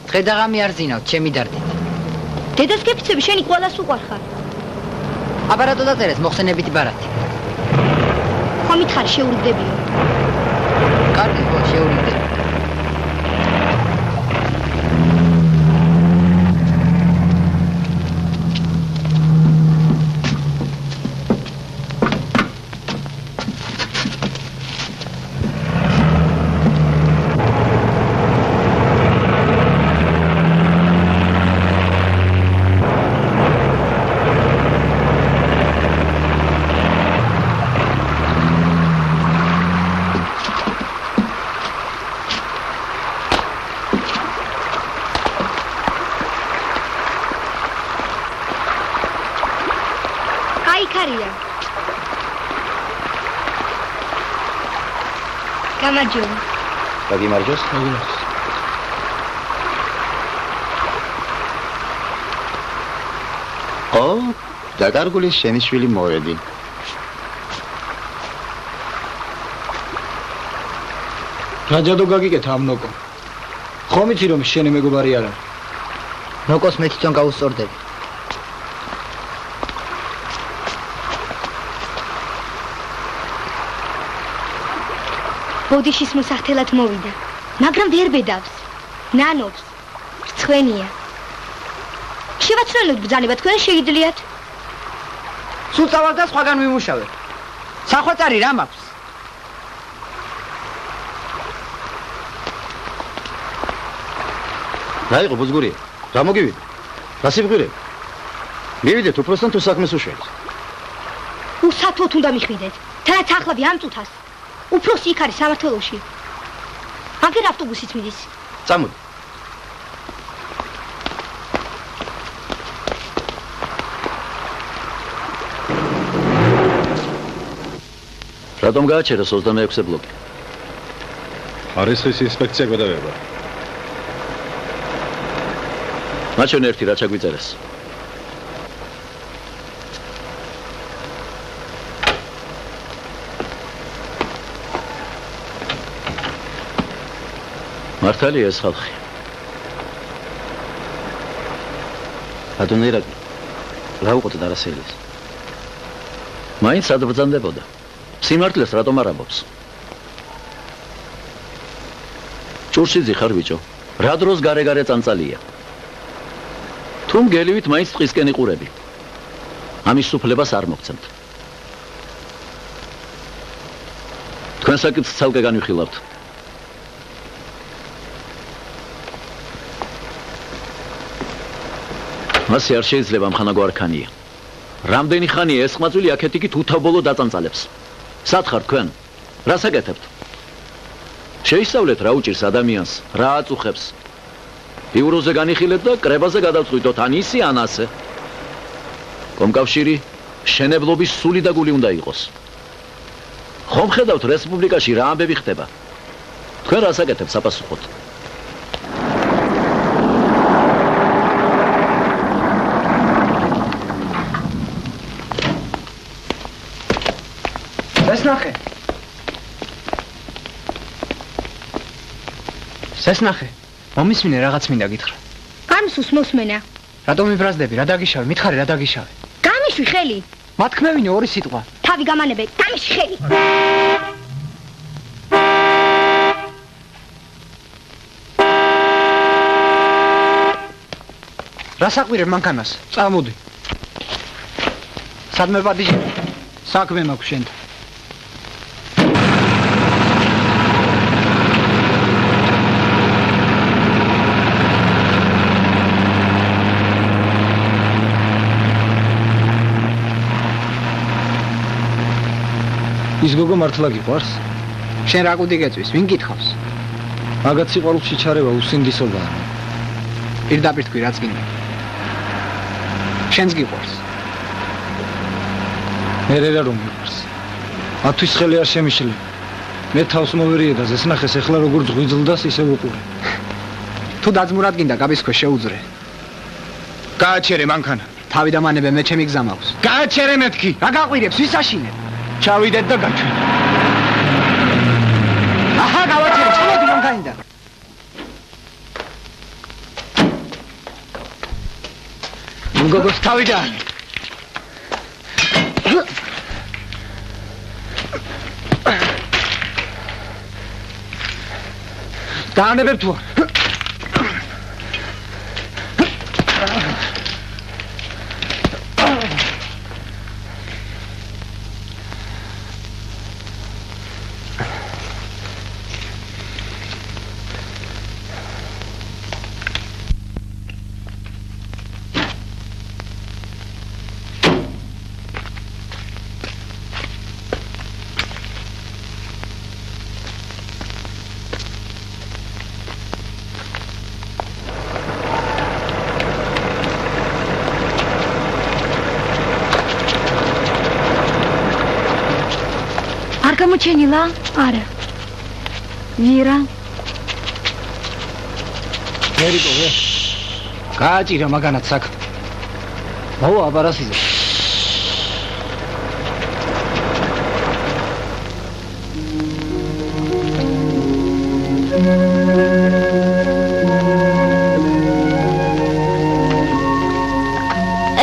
დღე-დაღამი არ ზინავთ, ჩემი დარდით. დედას გეფიცები, შენი ყველას უყვარ ხარ. აბა რატო დაწერეს მოხსენებითი ბარათი? ხო მითხარ შეურიგდებიო. კარგი, ხო, შეურიგდებიო. გამარჯობა. გაგიმარჯოს? ო, დაკარგული შენი შვილი მოვედი. რა ჯადო გაგიკეთა ამ ნოკო? ხომ იცი რომ შენი მეგობარი არ არის? ნოკოს მე თვითონ გავუსწორდები. ბოდიშის მოსახდელად მოვიდა, მაგრამ ვერ ბედავს. ნანობს. რცხვენია. შევაცვლელოთ ბრძანება თქვენ შეიძლიათ? სულ წავალ და სხვაგან ვიმუშავებ. სახვაწარი რა მაქვს? რა იყო ბუძგურია? რა მოგივიდა? რა სიბღირე? მივიდეთ უბრალოდ თუ საქმეს უშველს. უსათოთ უნდა მიხვიდეთ. თანაც ახლავე ამ წუთას. უფროსი იქ არის სამართლოში. აგერ ავტობუსით მიდის. წამოდი. რატომ გააჩერეს 26-ე ბლოკი? ხარისხის ინსპექცია გადავება. მაჩვენ ერთი რა ჩაგვიწერეს. მართალია ეს ხალხი. ადონერა რა უყოთ დარასელის. მაინც ადბრძანდებოდა. სიმართლეს რატომ არ ამბობს? ჭურშიძე ხარ ბიჭო. რა დროს გარე-გარე წანწალია. თუ მგელივით მაინც ტყისკენ იყურები. ამის სუფლებას არ მოგცემთ. თქვენ საკითხს ცალკე განვიხილავთ. მასე არ შეიძლება მხანაგო არქანია. რამდენი ხანია ეს ყმაწვილი აქეთ-იქით უთავბოლო დაწანწალებს. სად ხარ თქვენ? რას აკეთებთ? შეისწავლეთ რა უჭირს ადამიანს, რა აწუხებს. იუროზე განიხილეთ და კრებაზე გადავწყვიტოთ ან ისი ან ასე. კომკავშირი შენებლობის სული და გული უნდა იყოს. ხომ ხედავთ რესპუბლიკაში რა ამბები ხდება? თქვენ რას აკეთებთ საპასუხოდ? სესნახე. სესნახე. მომისმინე რაღაც მინდა გითხრა. გამსუს მოსმენა. რატომ მიბრაზდები? რა დაგიშავე? მითხარი რა დაგიშავე? გამიშვი ხელი. მათქმევინე ორი სიტყვა. თავი გამანებე, გამიშვი ხელი. რა საყვირებ მანქანას? წამოდი. სადმე პადიჟე? საქმე მაქვს შენთან. ის გოგო მართლა გიყვარს? შენ რა კუდი გეწვის? ვინ გითხავს? მაგათ სიყვარულში ჩარევა უსინდისობაა. პირდაპირ თქვი რაც გინდა. შენს გიყვარს. მე რა რომ გიყვარს? მათთვის ხელი არ შემიშლე. მე თავს მოვერიე და ზესნახეს ეხლა როგორ ზღვიძლდას ისე უყურე. თუ დაძმურად გინდა გაბის ქვეშ შეუძრე. გააჩერე მანქანა. თავი დამანებე მე ჩემი გზა მაქვს. გააჩერე მეთქი. რა გაყვირებს? ვის აშინებ? ჩავიდეთ და გაჩვენ. აჰა, გავაჩერე, ჩამოდი მანქანიდან. გოგოს თავიდან. დაანებებ თუ არა? არ გამოჩენილა? არა. ვირა? მერიკოვე. გააჭირა მაგანაც აქ. მოვა აბარასიზე.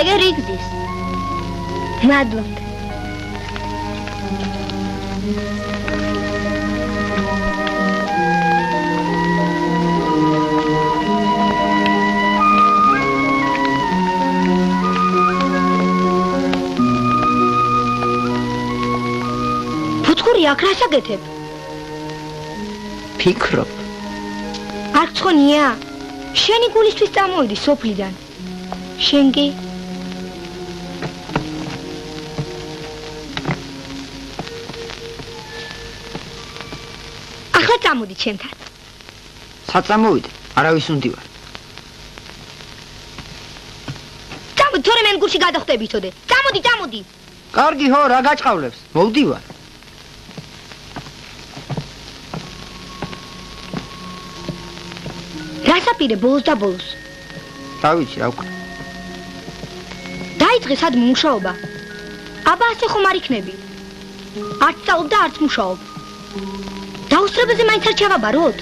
ეგერ იგდის. მადლობთ. ფუთხური აქ რას აკეთებ? ფიქრობ. არ გცხონია? შენი გულისთვის წამოვიდი სოფლიდან. შენ კი? ახლა წამოდი ჩემთან. საწამოვიდე, არავის უნდივარ. წამოდი, თორემ მენ გულში გადახვდებითოდე. წამოდი. კარგი ხო, რა გაჭყავლებს? მოვდივარ. რასაპირე ბოლოს და ბოლოს. რა ვიცი, რა ვქნა. დაიწყე სადმე მუშაობა. აბა ასე ხომ არ იქნები. არც სწავლობ და არც მუშაობ. დაუსწრებაზე მაინც არ ჩავაბაროთ?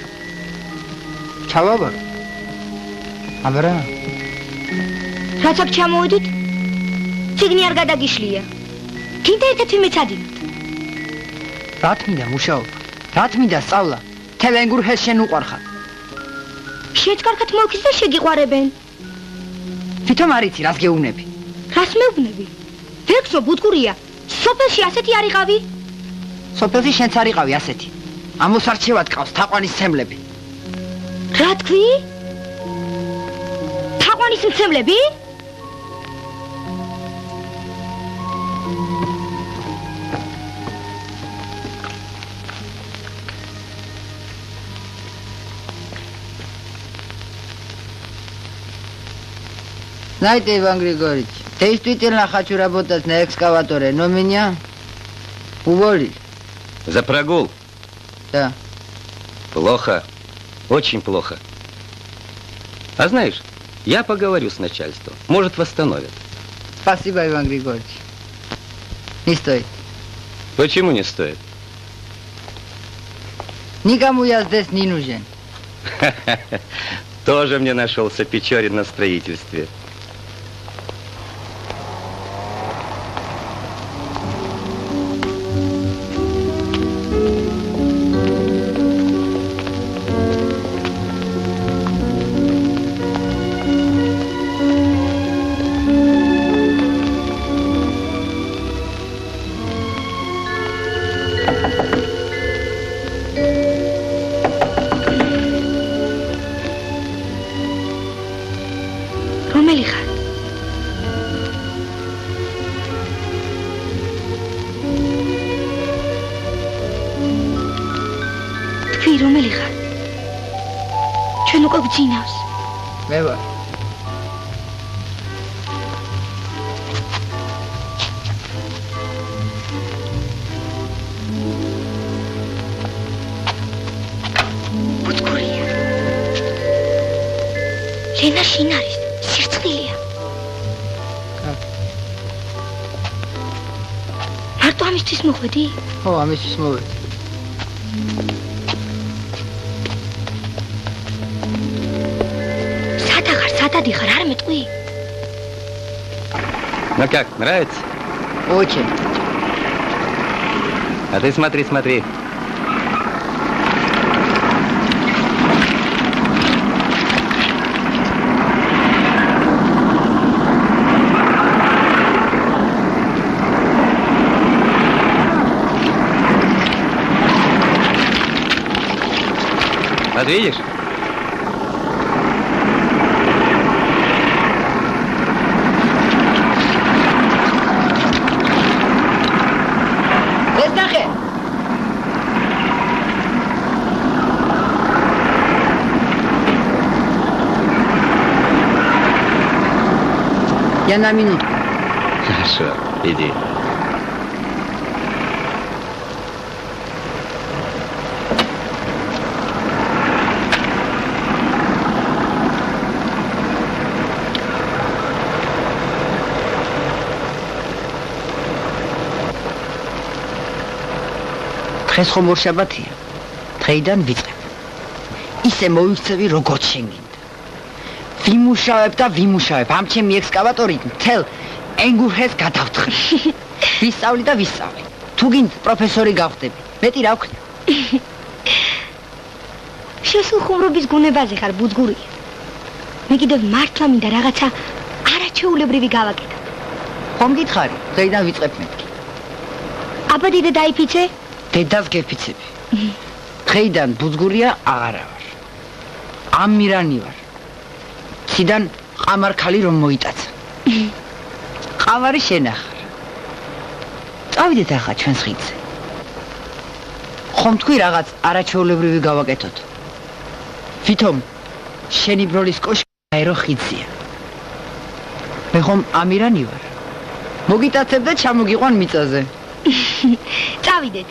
ჩავაბარო. აბა რა? რაც აქ ჩამოვედით? ციგნი არ გადაგიშლია. გინდა ერთ-ერთი მეცადინოთ. რა თმინდა მუშაობა? რა თმინდა სწავლა? თელ ენგურჰეს შენ უყვარხარ. შენც კარგად მოვიქცე და შეგიყვარებენ. თვითონ არ იცი რას გეუბნები. რას მეუბნები? ვექსო ბუტკურია. სოფელში ასეთი არ იყავი? სოფელში შენც არ იყავი ასეთი. ამოსარჩევად ყავს თაყვანის ცემლები. რა თქვი? თაყვანის მცემლები? Знаете, Иван Григорьевич, действительно хочу работать на экскаваторе, но меня уволили. За прогул? Да. Плохо. Очень плохо. А знаешь, я поговорю с начальством. Может, восстановят. Спасибо, Иван Григорьевич. Не стоит. Почему не стоит? Никому я здесь не нужен. Тоже мне нашелся Печорин на строительстве. მე ვარ. ბუტკურია. ლენა შინ არის, სირცხლილია. მარტო ამისთვის მოხვედი? ხო, ამისთვის მოვედი. Садихар, არ მეტყვი? Ну как, нравится? Очень. А ты смотри, смотри. Вот видишь? Я на минутку. Хорошо, иди. დღეს ხომ ორშაბათია. დღეიდან ვიწყებ. ისე მოვიქცევი როგორც შენ გინდა. ვიმუშავებ და ვიმუშავებ. ამ ჩემი ექსკავატორით მთელ ენგურჰეს გადავთხრი. ვისწავლი და ვისწავლი. თუ გინდ პროფესორი გავხდები. მეტი რა ვქნა? შესულხუმრობის გუნებაზე ხარ ბუძგურია. მე კიდევ მართლა მინდა რაღაცა არაჩვეულებრივი გავაკეთო. ხომ გითხარი? დღეიდან ვიწყებ მეთქი. აბა დედა დაიფიცე? დედას გეფიცები. დღეიდან ბუძგურია აღარა ვარ. ამირანი ვარ. ციდან ყამარქალი რომ მოიტაცა. ყავარი შენახარ. წავიდეთ ახლა ჩვენს ხიდზე. ხომ თქვი რაღაც არაჩვეულებრივი გავაკეთოთ. ვითომ შენი ბროლის კოშკი აერო ხიდზეა. მე ხომ ამირანი ვარ. მოგიტაცებ და ჩამოგიყვან მიწაზე. წავიდეთ.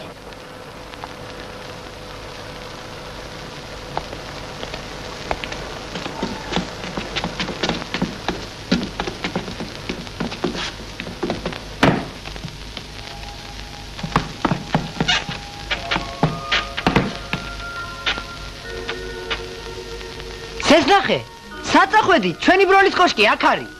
ეს ნახე, საწახვედი, ჩვენი ბროლის კოშკი აქ არის.